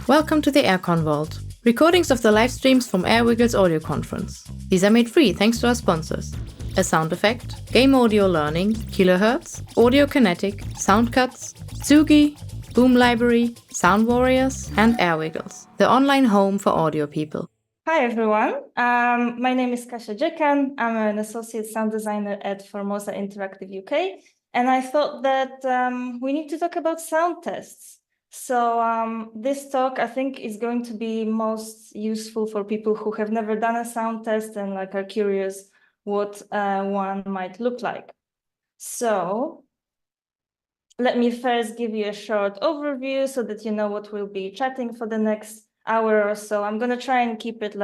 Welcome to the AirCon Vault, recordings of the live streams from AirWiggle's audio conference. These are made free thanks to our sponsors: A Sound Effect, Game Audio Learning, Kilohertz, Audio Kinetic, Sound Cuts, Tsugi, Boom Library, Sound Warriors, and AirWiggles, the online home for audio people. Hi everyone, my name is Kasia Dziekan. I'm an associate sound designer at Formosa Interactive UK, and I thought that we need to talk about sound tests. So this talk, I think, is going to be most useful for people who have never done a sound test and are curious what one might look like. So let me first give you a short overview so that you know what we'll be chatting for the next hour or so. I'm going to try and keep it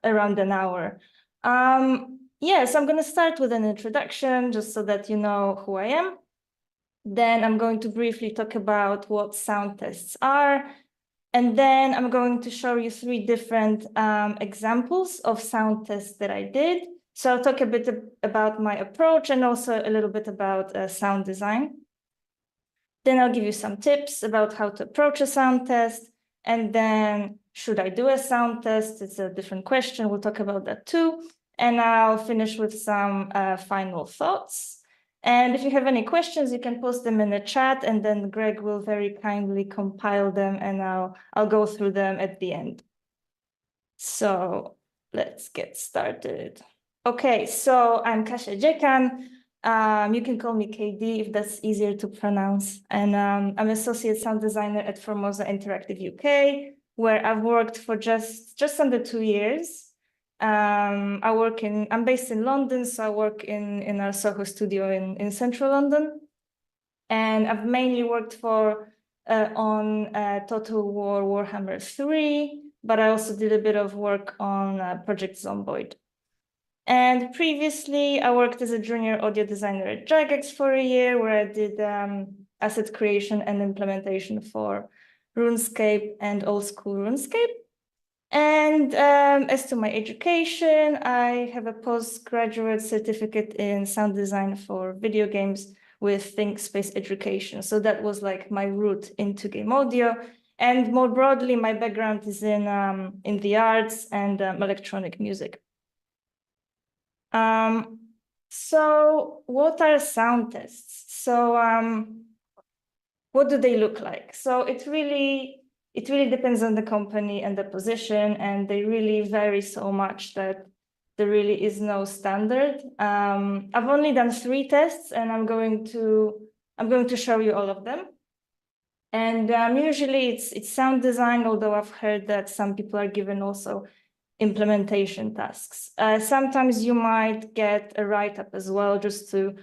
around an hour. So I'm going to start with an introduction just so that you know who I am. Then I'm going to briefly talk about what sound tests are. And then I'm going to show you 3 different examples of sound tests that I did. So I'll talk a bit about my approach and also a little bit about sound design. Then I'll give you some tips about how to approach a sound test. And then, should I do a sound test? It's a different question. We'll talk about that too. And I'll finish with some final thoughts. And if you have any questions, you can post them in the chat, and then Greg will very kindly compile them, and I'll go through them at the end. So let's get started. Okay, so I'm Kasia Dziekan. You can call me KD if that's easier to pronounce. And I'm associate sound designer at Formosa Interactive UK, where I've worked for just under 2 years. I'm based in London, so I work in our Soho studio in central London. And I've mainly worked on Total War Warhammer 3, but I also did a bit of work on Project Zomboid. And previously, I worked as a junior audio designer at Jagex for a year, where I did asset creation and implementation for RuneScape and old school RuneScape. And as to my education, I have a postgraduate certificate in sound design for video games with ThinkSpace Education. So that was my route into game audio. And more broadly, my background is in the arts and electronic music. So what are sound tests? So what do they look like? So it really depends on the company and the position, and they really vary so much that there really is no standard. I've only done 3 tests, and I'm going to show you all of them. And usually it's sound design, although I've heard that some people are given also implementation tasks. Sometimes you might get a write-up as well, just to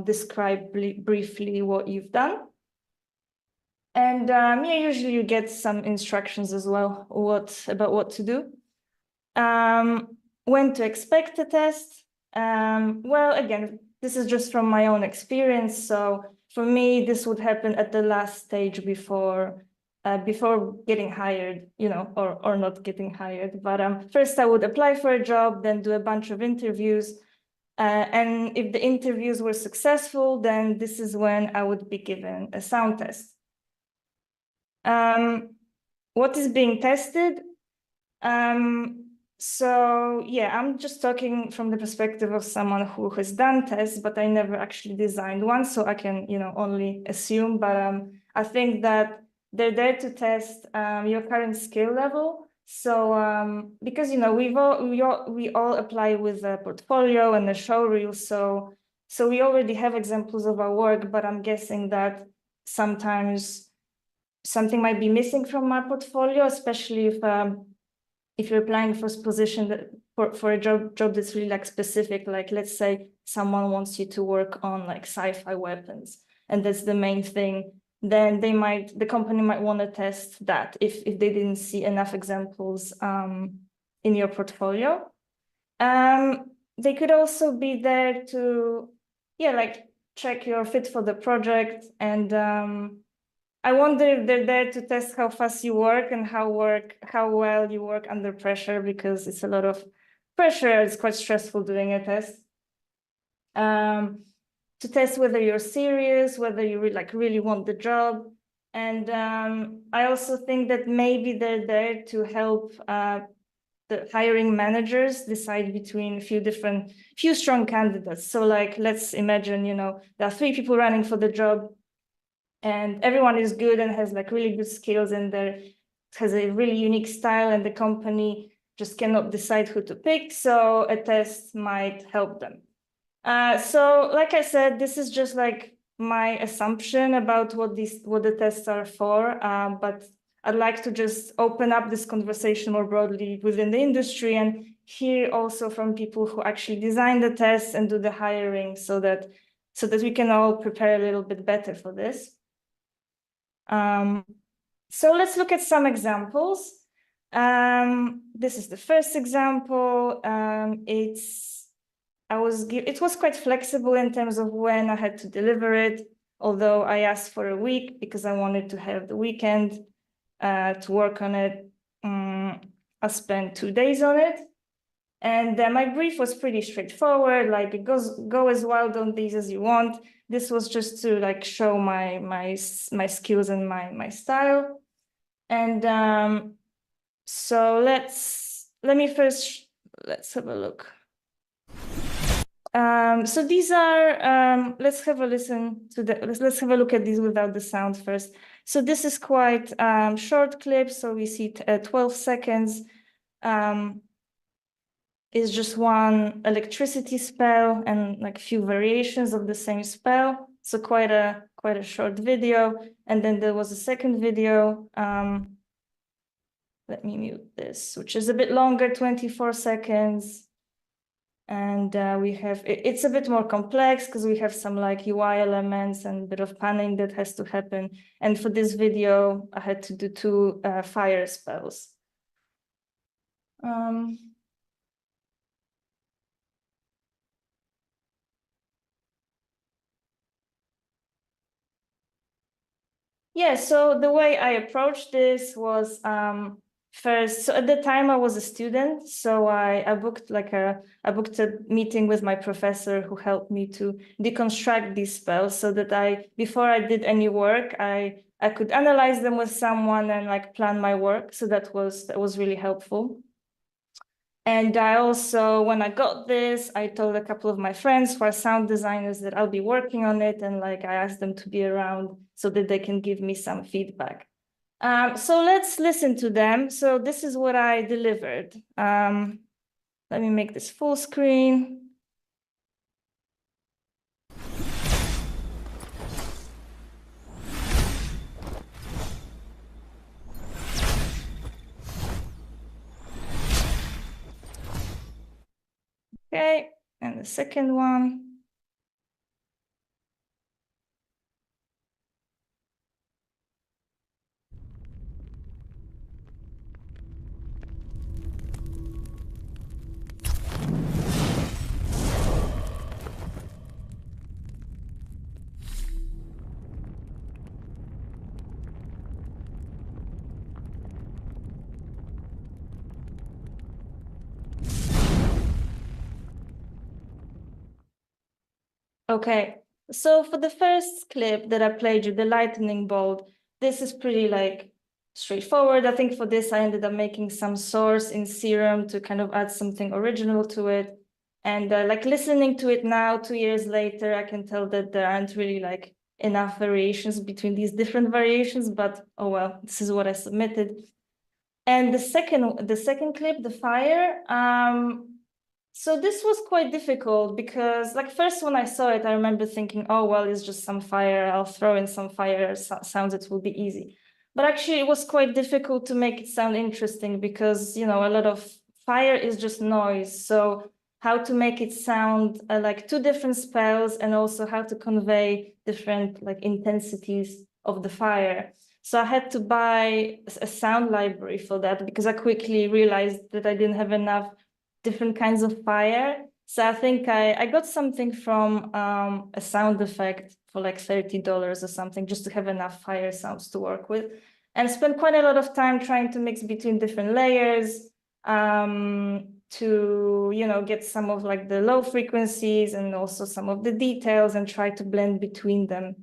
describe briefly what you've done. And usually you get some instructions as well about what to do. When to expect a test? Well, again, this is just from my own experience. So for me, this would happen at the last stage before getting hired, or not getting hired. But first I would apply for a job, then do a bunch of interviews. And if the interviews were successful, then this is when I would be given a sound test. What is being tested? So yeah, I'm just talking from the perspective of someone who has done tests, but I never actually designed one, so I can, only assume. But I think that they're there to test your current skill level. So because we all apply with a portfolio and a show reel, so we already have examples of our work, but I'm guessing that sometimes something might be missing from our portfolio, especially if you're applying for a position for a job that's really specific. Let's say someone wants you to work on sci-fi weapons, and that's the main thing. Then the company might want to test that if they didn't see enough examples in your portfolio. They could also be there to check your fit for the project, and I wonder if they're there to test how fast you work and how well you work under pressure, because it's a lot of pressure. It's quite stressful doing a test. To test whether you're serious, whether you really want the job, And I also think that maybe they're there to help the hiring managers decide between a few strong candidates. So like, let's imagine, there are 3 people running for the job and everyone is good and has like really good skills and has a really unique style, and the company just cannot decide who to pick. So a test might help them. So like I said, this is just like my assumption about what the tests are for, but I'd like to just open up this conversation more broadly within the industry and hear also from people who actually design the tests and do the hiring, so that we can all prepare a little bit better for this. So let's look at some examples. This is the first example. It was quite flexible in terms of when I had to deliver it, although I asked for a week because I wanted to have the weekend to work on it. I spent 2 days on it. And my brief was pretty straightforward, like go as wild on these as you want. This was just to like show my skills and my style. And so let's have a look. So these are, let's have a look at these without the sound first. So this is quite short clip. So we see 12 seconds. Is just one electricity spell and like a few variations of the same spell. So quite a short video. And then there was a second video. Let me mute this, which is a bit longer, 24 seconds. And it's a bit more complex because we have some like UI elements and a bit of panning that has to happen. And for this video, I had to do 2 fire spells. Yeah, so the way I approached this was first, so at the time I was a student, so I booked a meeting with my professor who helped me to deconstruct these spells so that before I did any work, I could analyze them with someone and like plan my work. So that was really helpful. And I also, when I got this, I told a couple of my friends who are sound designers that I'll be working on it. And like, I asked them to be around so that they can give me some feedback. So let's listen to them. So this is what I delivered. Let me make this full screen. Okay, and the second one. Okay, so for the first clip that I played you, the lightning bolt, this is pretty like straightforward. I think for this, I ended up making some source in Serum to kind of add something original to it. And like listening to it now, 2 years later, I can tell that there aren't really like enough variations between these different variations, but oh well, this is what I submitted. And the second clip, the fire, so this was quite difficult because like first when I saw it, I remember thinking, oh, well, it's just some fire. I'll throw in some fire sounds. It will be easy. But actually it was quite difficult to make it sound interesting because, a lot of fire is just noise. So how to make it sound like 2 different spells and also how to convey different like intensities of the fire. So I had to buy a sound library for that because I quickly realized that I didn't have enough different kinds of fire. So I think I got something from a sound effect for like $30 or something, just to have enough fire sounds to work with, and spent quite a lot of time trying to mix between different layers to, get some of like the low frequencies and also some of the details and try to blend between them.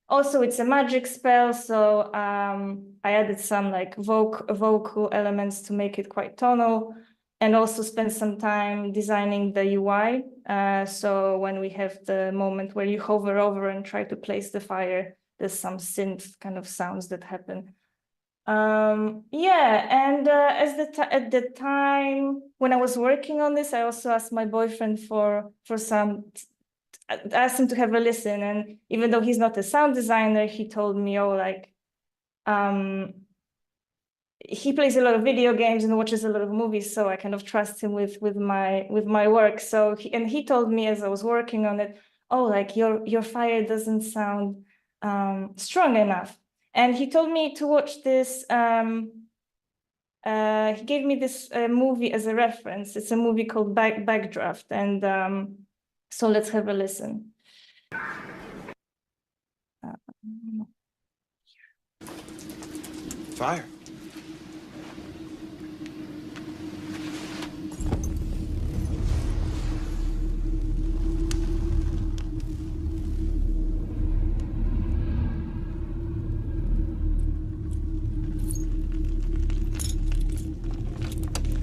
Also, it's a magic spell, so I added some like vocal elements to make it quite tonal, and also spent some time designing the UI. So when we have the moment where you hover over and try to place the fire, there's some synth kind of sounds that happen. Yeah, and at the time when I was working on this, I also asked my boyfriend for some. I asked him to have a listen, and even though he's not a sound designer, he told me, oh, like, he plays a lot of video games and watches a lot of movies, so I kind of trust him with my work. So he told me as I was working on it, oh, like your fire doesn't sound strong enough, and he told me to watch this. He gave me this movie as a reference. It's a movie called Backdraft, and so let's have a listen. Fire.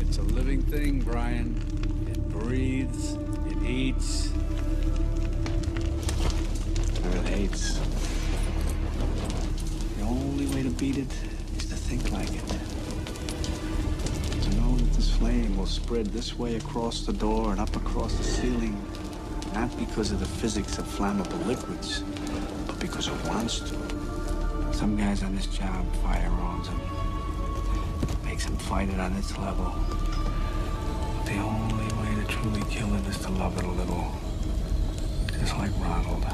It's a living thing, Brian. It breathes, it eats. And it hates. The only way to beat it is to think like it. To know that this flame will spread this way across the door and up across the ceiling, not because of the physics of flammable liquids, but because it wants to. Some guys on this job, fire owns them. Makes them fight it on its level. But the only way to truly kill it is to love it a little. Just like Ronald.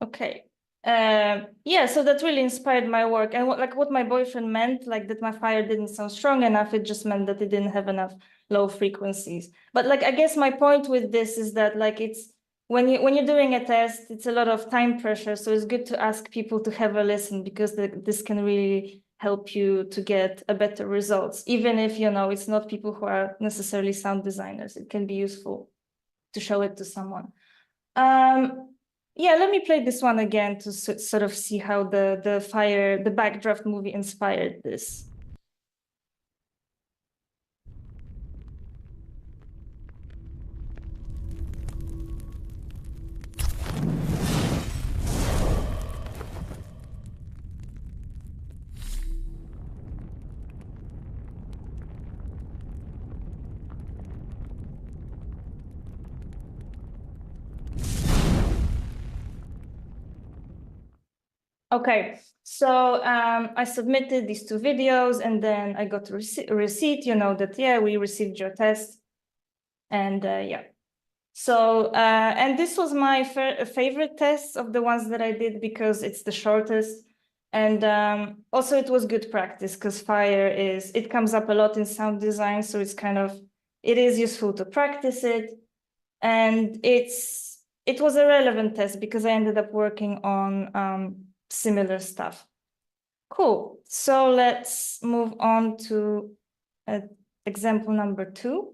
Okay. Yeah, so that really inspired my work. And what my boyfriend meant, like that my fire didn't sound strong enough, it just meant that it didn't have enough low frequencies. But like, I guess my point with this is that like it's when you're doing a test, it's a lot of time pressure. So it's good to ask people to have a listen, because this can really help you to get a better results. Even if, you know, it's not people who are necessarily sound designers, it can be useful to show it to someone. Yeah, let me play this one again to sort of see how the Backdraft movie inspired this. Okay, so I submitted these two videos, and then I got a receipt, you know, that, yeah, we received your test. And yeah. So, and this was my favorite test of the ones that I did, because it's the shortest. And also it was good practice, because fire it comes up a lot in sound design. So it's it is useful to practice it. And it was a relevant test, because I ended up working on similar stuff. Cool. So let's move on to example number 2.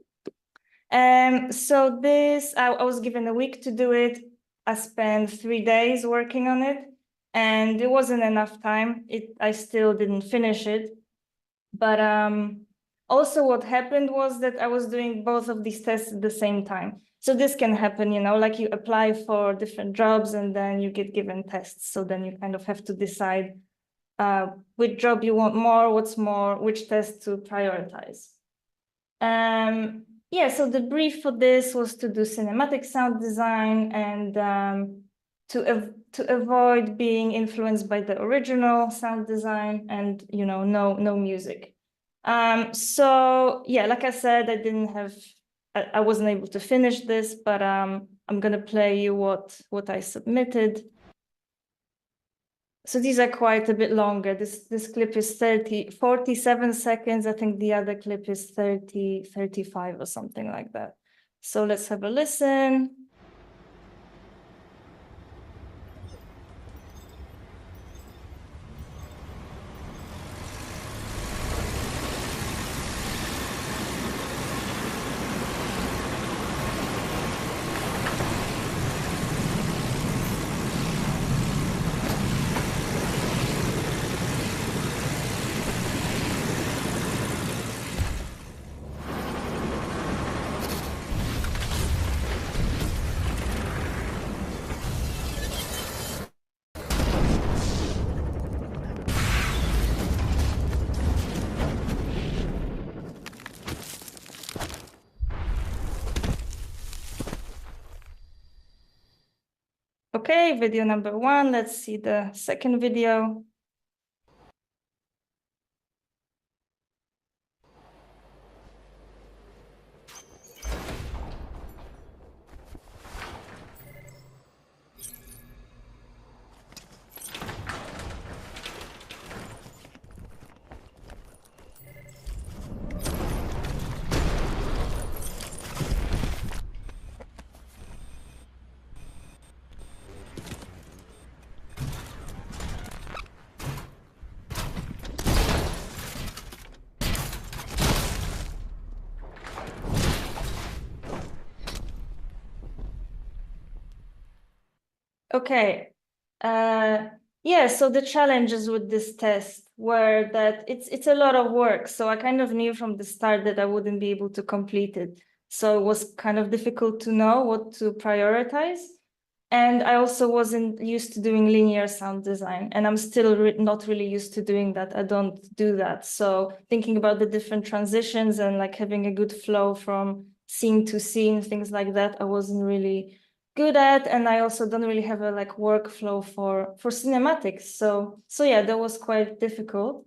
So this, I was given a week to do it. I spent 3 days working on it, and it wasn't enough time. I still didn't finish it. But also what happened was that I was doing both of these tests at the same time. So this can happen, you know, like you apply for different jobs and then you get given tests. So then you kind of have to decide which job you want more, which test to prioritize. Yeah, so the brief for this was to do cinematic sound design, and to avoid being influenced by the original sound design, and, you know, no music. So yeah, like I said, I wasn't able to finish this, but I'm gonna play you what I submitted. So these are quite a bit longer. This clip is 47 seconds. I think the other clip is 35 or something like that. So let's have a listen. okay, video number 1. Let's see the second video. Okay. Yeah, so the challenges with this test were that it's a lot of work. So I kind of knew from the start that I wouldn't be able to complete it. So it was kind of difficult to know what to prioritize. And I also wasn't used to doing linear sound design, and I'm still not really used to doing that. I don't do that. So thinking about the different transitions and like having a good flow from scene to scene, things like that, I wasn't really good at. And I also don't really have a like workflow for cinematics. So yeah, that was quite difficult.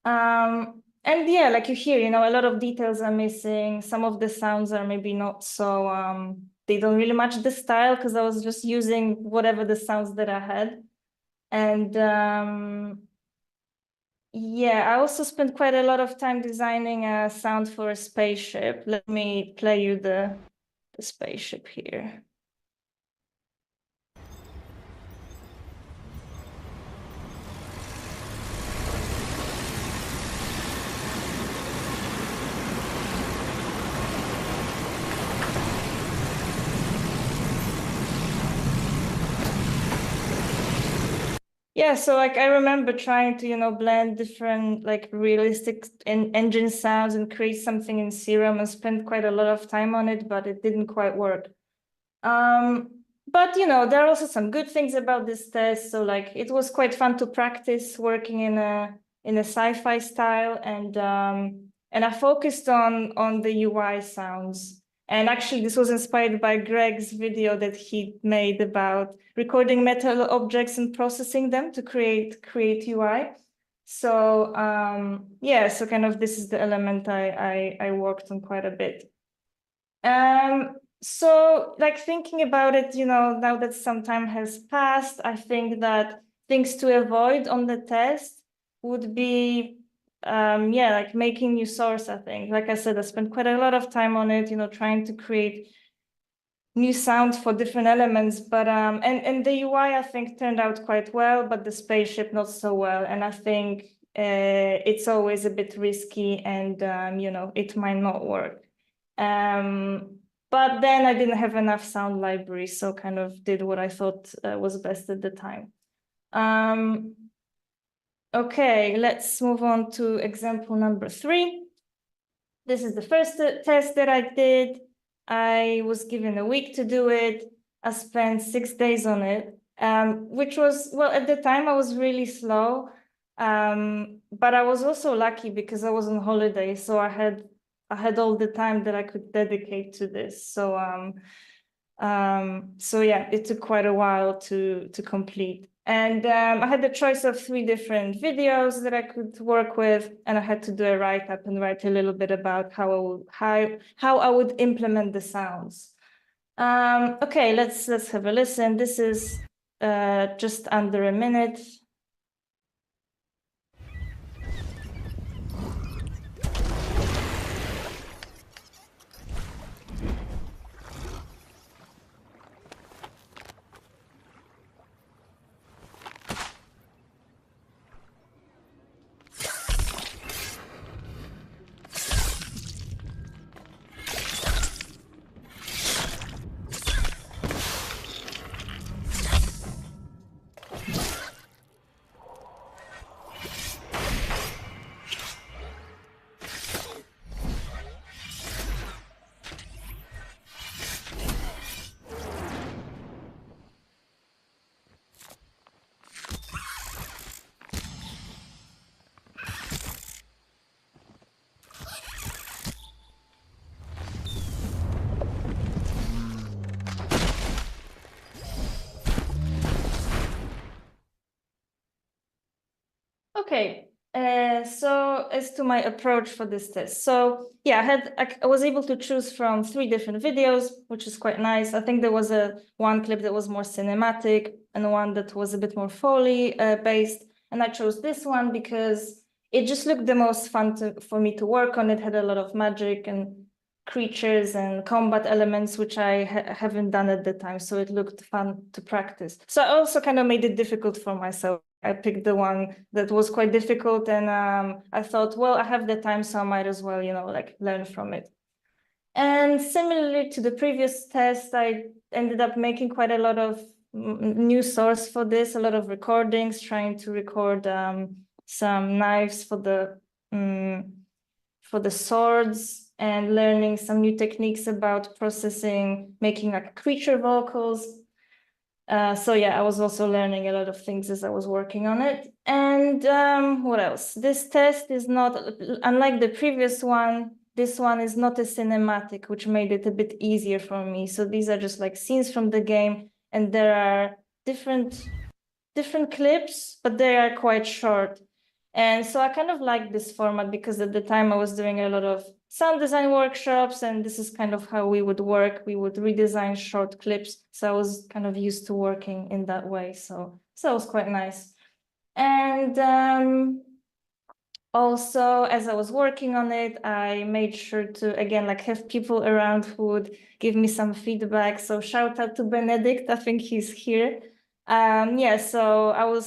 And yeah, like you hear, a lot of details are missing. Some of the sounds are maybe not so, they don't really match the style because I was just using whatever the sounds that I had. And yeah, I also spent quite a lot of time designing a sound for a spaceship. Let me play you the spaceship here. Yeah, so like I remember trying to, blend different like realistic engine sounds and create something in Serum and spent quite a lot of time on it, but it didn't quite work. But there are also some good things about this test. So like it was quite fun to practice working in a sci-fi style, and I focused on the UI sounds. And actually, this was inspired by Greg's video that he made about recording metal objects and processing them to create UI. So yeah, so kind of this is the element I worked on quite a bit. So like thinking about it, now that some time has passed, I think that things to avoid on the test would be yeah, like making new source. I think, like I said, I spent quite a lot of time on it, trying to create new sounds for different elements, but and the UI I think turned out quite well, but the spaceship not so well. And I think it's always a bit risky, and it might not work. But then I didn't have enough sound library, so kind of did what I thought was best at the time. Okay, let's move on to example number 3. This is the first test that I did. I was given a week to do it. I spent 6 days on it, which was, well, at the time I was really slow, but I was also lucky because I was on holiday, so I had all the time that I could dedicate to this. So so yeah, it took quite a while to complete. And I had the choice of 3 different videos that I could work with, and I had to do a write-up and write a little bit about how I would implement the sounds. Okay, let's have a listen. This is just under a minute. Okay. So as to my approach for this test, so yeah, I was able to choose from 3 different videos, which is quite nice. I think there was one clip that was more cinematic and one that was a bit more Foley based, and I chose this one because it just looked the most fun for me to work on. It had a lot of magic and creatures and combat elements, which I haven't done at the time, so it looked fun to practice. So I also kind of made it difficult for myself. I picked the one that was quite difficult, and I thought, well, I have the time, so I might as well, like learn from it. And similarly to the previous test, I ended up making quite a lot of new source for this, a lot of recordings, trying to record some knives for the swords, and learning some new techniques about processing, making like creature vocals. So yeah, I was also learning a lot of things as I was working on it. And what else? This test is not, unlike the previous one, this one is not a cinematic, which made it a bit easier for me. So these are just like scenes from the game, and there are different clips, but they are quite short. And so I kind of like this format because at the time I was doing a lot of sound design workshops, and this is kind of how we would work. We would redesign short clips. So I was kind of used to working in that way. So it was quite nice. And also, as I was working on it, I made sure to, again, like have people around who would give me some feedback. So shout out to Benedict, I think he's here. Yeah, so I was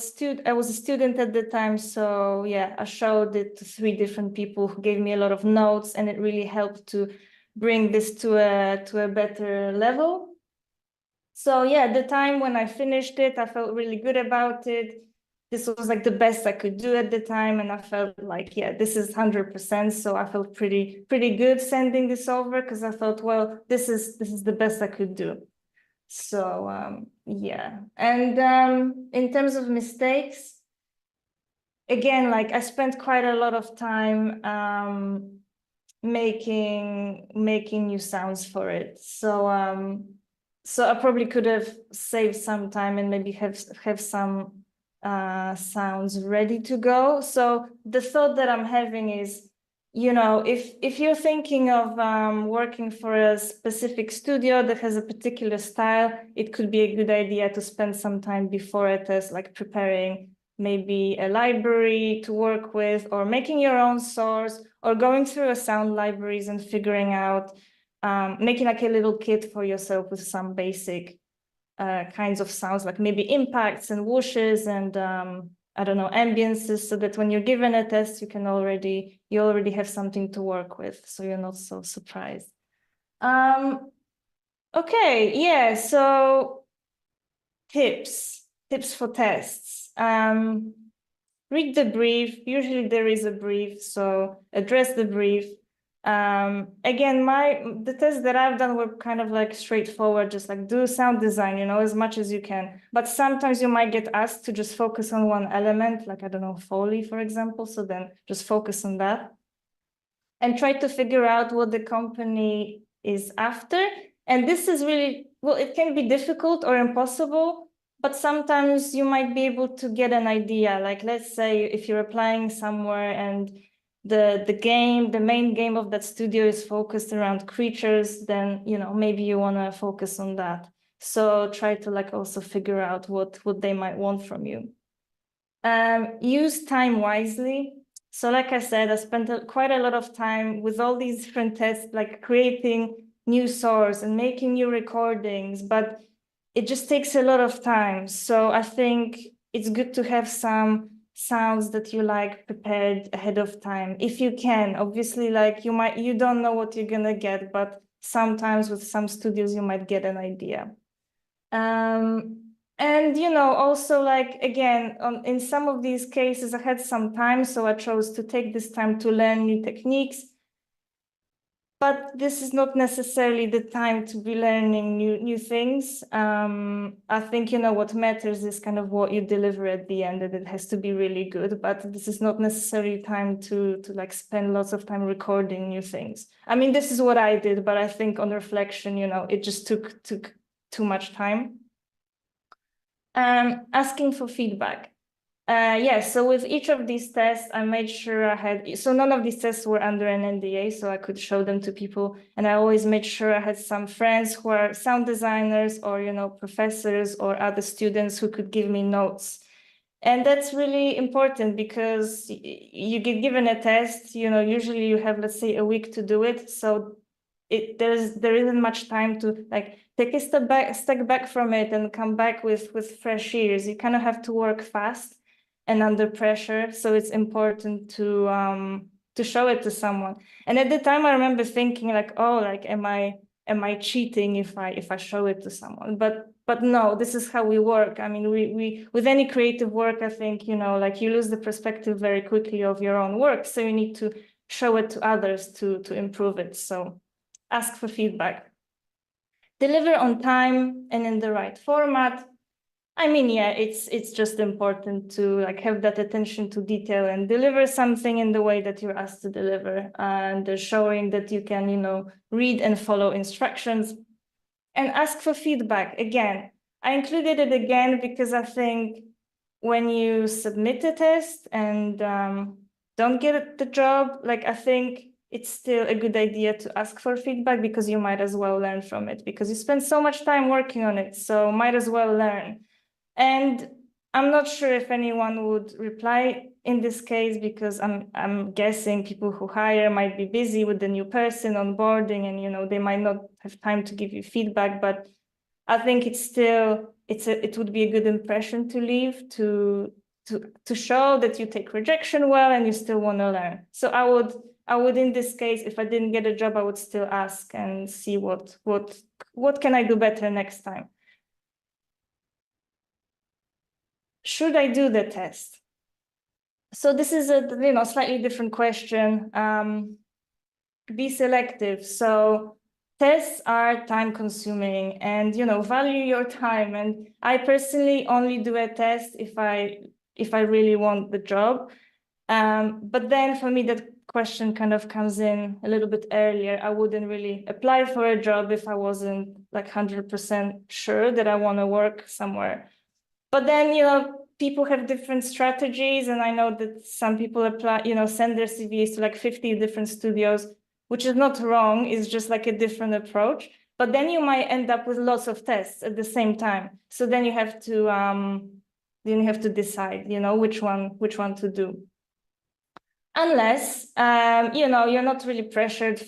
a student at the time, so yeah, I showed it to 3 different people who gave me a lot of notes, and it really helped to bring this to a better level. So yeah, at the time when I finished it, I felt really good about it. This was like the best I could do at the time, and I felt like, yeah, this is 100%. So I felt pretty good sending this over, because I thought, well, this is the best I could do. So yeah, and in terms of mistakes, again, like I spent quite a lot of time making new sounds for it. So I probably could have saved some time and maybe have some sounds ready to go. So the thought that I'm having is, if you're thinking of working for a specific studio that has a particular style, it could be a good idea to spend some time before a test, like preparing maybe a library to work with, or making your own source, or going through a sound libraries and figuring out, making like a little kit for yourself with some basic kinds of sounds, like maybe impacts and whooshes and I don't know, ambiances, so that when you're given a test, you already have something to work with, so you're not so surprised. Okay, yeah, so tips for tests. Read the brief. Usually there is a brief, so address the brief. Again, the tests that I've done were kind of like straightforward, just like do sound design, as much as you can. But sometimes you might get asked to just focus on one element, like, I don't know, Foley, for example. So then just focus on that and try to figure out what the company is after. And this is really, well, it can be difficult or impossible, but sometimes you might be able to get an idea. Like, let's say if you're applying somewhere and the main game of that studio is focused around creatures, then, maybe you want to focus on that. So try to like also figure out what they might want from you. Use time wisely. So like I said, I spent quite a lot of time with all these different tests, like creating new source and making new recordings, but it just takes a lot of time. So I think it's good to have some sounds that you like prepared ahead of time, if you can. Obviously, like you don't know what you're gonna get, but sometimes with some studios you might get an idea. And also, like, again, in some of these cases I had some time, so I chose to take this time to learn new techniques. But this is not necessarily the time to be learning new things. I think, what matters is kind of what you deliver at the end, and it has to be really good. But this is not necessarily time to like spend lots of time recording new things. I mean, this is what I did, but I think on reflection, it just took too much time. Asking for feedback. Yeah, so with each of these tests, I made sure I had, so none of these tests were under an NDA, so I could show them to people. And I always made sure I had some friends who are sound designers or, professors or other students who could give me notes. And that's really important because you get given a test, usually you have, let's say, a week to do it. So there isn't much time to like take a step back from it and come back with fresh ears. You kind of have to work fast and under pressure. So it's important to show it to someone. And at the time I remember thinking like, oh, like, am I cheating if I show it to someone? But no, this is how we work. I mean, we with any creative work, I think, like you lose the perspective very quickly of your own work. So you need to show it to others to improve it. So ask for feedback. Deliver on time and in the right format. I mean, yeah, it's just important to like have that attention to detail and deliver something in the way that you're asked to deliver, and showing that you can, read and follow instructions. And ask for feedback. Again, I included it again because I think when you submit a test and don't get the job, like I think it's still a good idea to ask for feedback because you might as well learn from it because you spend so much time working on it, so might as well learn. And I'm not sure if anyone would reply in this case because I'm guessing people who hire might be busy with the new person onboarding and they might not have time to give you feedback, but I think it's still it would be a good impression to leave to show that you take rejection well and you still want to learn. So I would in this case, if I didn't get a job, I would still ask and see what can I do better next time. Should I do the test? So this is a slightly different question. Be selective. So tests are time consuming and value your time. And I personally only do a test if I really want the job. But then for me, that question kind of comes in a little bit earlier. I wouldn't really apply for a job if I wasn't like 100% sure that I want to work somewhere. But then, people have different strategies. And I know that some people apply, send their CVs to like 50 different studios, which is not wrong. It's just like a different approach. But then you might end up with lots of tests at the same time. So then you have to decide, which one to do. Unless, you're not really pressured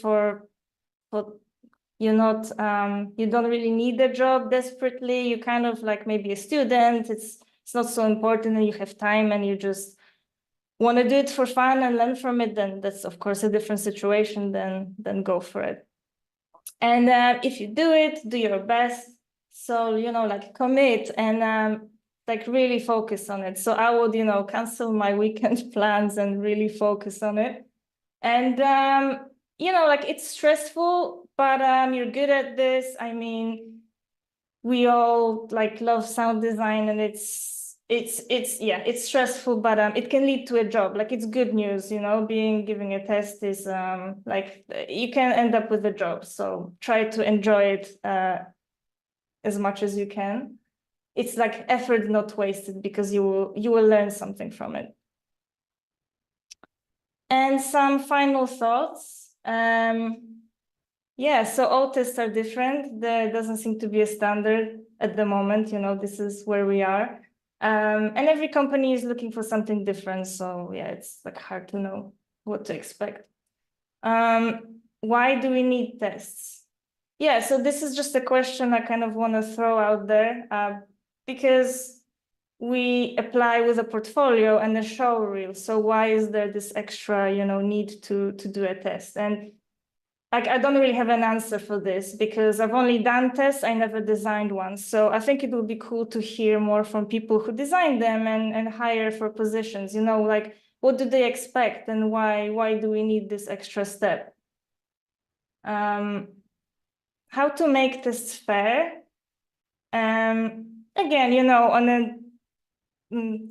you don't really need a job desperately. You kind of like maybe a student, it's not so important and you have time and you just want to do it for fun and learn from it, then that's of course a different situation, then go for it. And if you do it, do your best. So, like commit and like really focus on it. So I would, cancel my weekend plans and really focus on it. And, like it's stressful, but you're good at this. I mean, we all like love sound design and it's stressful, but it can lead to a job. Like it's good news, giving a test is like you can end up with a job. So try to enjoy it as much as you can. It's like effort not wasted because you will learn something from it. And some final thoughts. Yeah, so all tests are different. There doesn't seem to be a standard at the moment. This is where we are. And every company is looking for something different. So yeah, it's like hard to know what to expect. Why do we need tests? Yeah, so this is just a question I kind of want to throw out there because we apply with a portfolio and a show reel. So why is there this extra, need to do a test? And like, I don't really have an answer for this because I've only done tests. I never designed one. So I think it would be cool to hear more from people who design them and hire for positions, like what do they expect and why do we need this extra step? How to make tests fair? Again,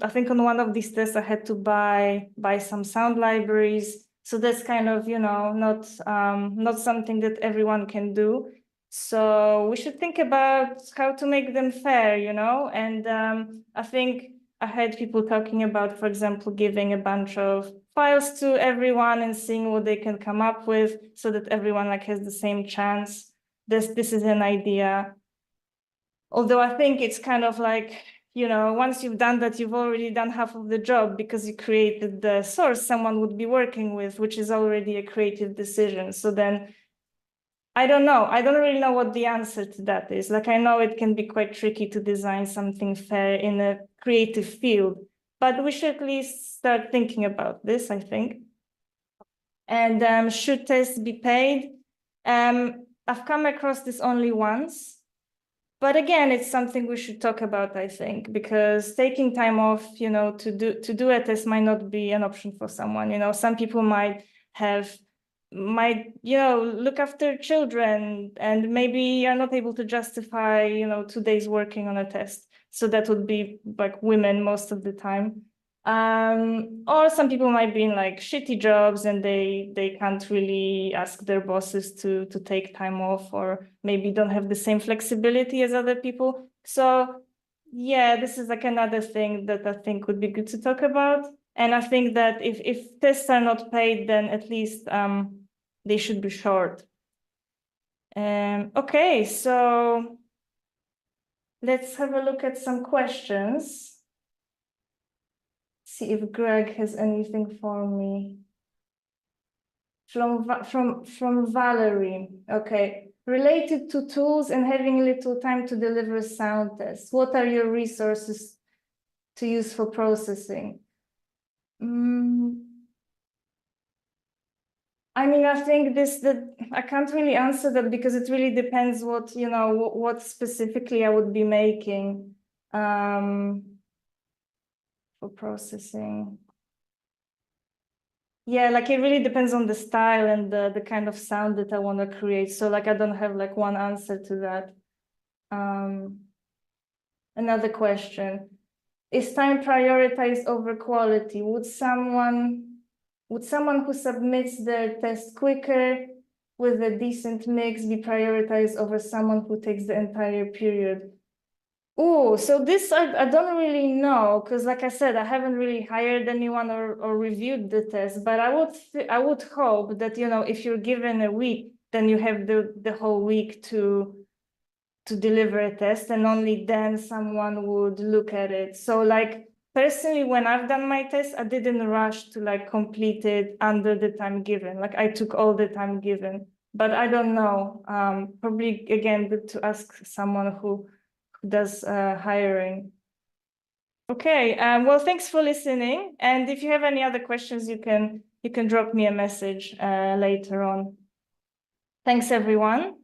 I think on one of these tests I had to buy some sound libraries. So that's kind of, not something that everyone can do. So we should think about how to make them fair, and I think I heard people talking about, for example, giving a bunch of files to everyone and seeing what they can come up with so that everyone like has the same chance. This is an idea. Although I think it's kind of like, you know, once you've done that, you've already done half of the job because you created the source someone would be working with, which is already a creative decision. So then I don't know. I don't really know what the answer to that is. Like, I know it can be quite tricky to design something fair in a creative field, but we should at least start thinking about this, I think. And should tests be paid? I've come across this only once, but again, it's something we should talk about, I think, because taking time off, you know, to do a test might not be an option for someone. You know, some people might, you know, look after children and maybe are not able to justify, you know, 2 days working on a test. So that would be like women most of the time. Or some people might be in like shitty jobs and they can't really ask their bosses to take time off, or maybe don't have the same flexibility as other people. So yeah, this is like another thing that I think would be good to talk about. And I think that if tests are not paid, then at least they should be short. Okay, so let's have a look at some questions. See if Greg has anything for me. From Valerie. Okay. Related to tools and having little time to deliver sound tests, what are your resources to use for processing? I mean, I think I can't really answer that because it really depends what, you know, what specifically I would be making for processing. Yeah, like it really depends on the style and the kind of sound that I want to create. So like I don't have like one answer to that. Another question. Is time prioritized over quality? Would someone who submits their test quicker with a decent mix be prioritized over someone who takes the entire period? Oh, so this I don't really know, because like I said, I haven't really hired anyone or reviewed the test, but I would hope that, you know, if you're given a week, then you have the whole week to deliver a test, and only then someone would look at it. So like personally, when I've done my test, I didn't rush to like complete it under the time given. Like I took all the time given, but I don't know. Probably again, good to ask someone who does hiring. Okay, well, thanks for listening. And if you have any other questions, you can drop me a message later on. Thanks, everyone.